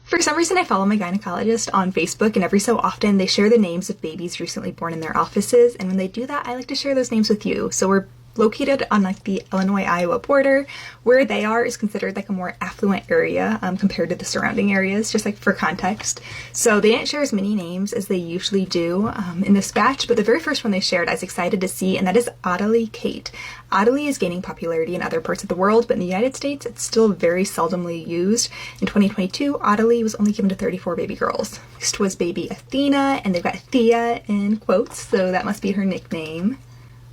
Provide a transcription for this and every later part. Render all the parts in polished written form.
For some reason, I follow my gynecologist on Facebook, and every so often they share the names of babies recently born in their offices, and when they do that, I like to share those names with you. So we're located on like the Illinois-Iowa border. Where they are is considered like a more affluent area compared to the surrounding areas, just like for context. So they didn't share as many names as they usually do in this batch, but the very first one they shared I was excited to see, and that is Adelie Kate. Adelie is gaining popularity in other parts of the world, but in the United States it's still very seldomly used. In 2022, Adelie was only given to 34 baby girls. Next was baby Athena, and they've got Thea in quotes, so that must be her nickname.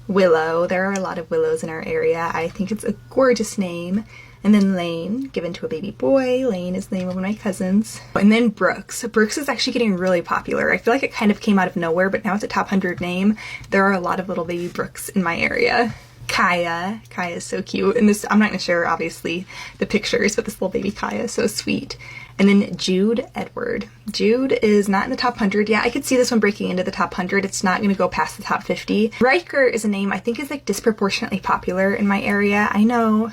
Willow. There are a lot of Willows in our area. I think it's a gorgeous name. And then Lane, given to a baby boy. Lane is the name of one of my cousins. And then Brooks. Brooks is actually getting really popular. I feel like it kind of came out of nowhere, but now it's a top 100 name. There are a lot of little baby Brooks in my area. Kaya. Kaya is so cute. And this, I'm not going to share, obviously, the pictures, but this little baby Kaya is so sweet. And then Jude Edward. Jude is not in the top 100 yet. I could see this one breaking into the top 100. It's not going to go past the top 50. Riker is a name I think is like disproportionately popular in my area. I know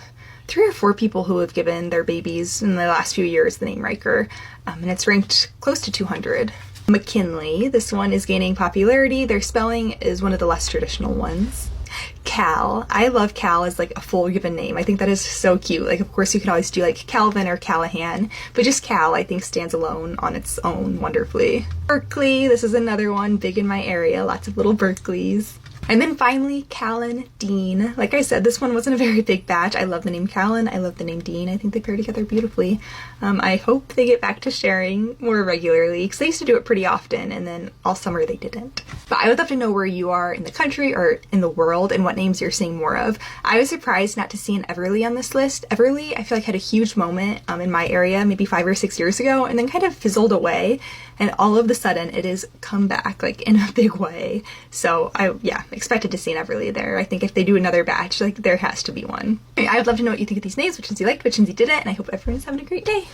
3 or 4 people who have given their babies in the last few years the name Riker, and it's ranked close to 200. McKinley. This one is gaining popularity. Their spelling is one of the less traditional ones. Cal. I love Cal as like a full given name. I think that is so cute. Like, of course you could always do like Calvin or Callahan, but just Cal I think stands alone on its own wonderfully. Berkeley. This is another one big in my area. Lots of little Berkeleys. And then finally, Callan Dean. Like I said, this one wasn't a very big batch. I love the name Callan. I love the name Dean. I think they pair together beautifully. I hope they get back to sharing more regularly, because they used to do it pretty often, and then all summer they didn't. But I would love to know where you are in the country or in the world and what names you're seeing more of. I was surprised not to see an Everly on this list. Everly, I feel like had a huge moment in my area maybe 5 or 6 years ago, and then kind of fizzled away. And all of a sudden it has come back like in a big way. So I expected to see an Everly there. I think if they do another batch, like there has to be one. I would love to know what you think of these names, which ones you liked, which ones you didn't, and I hope everyone's having a great day.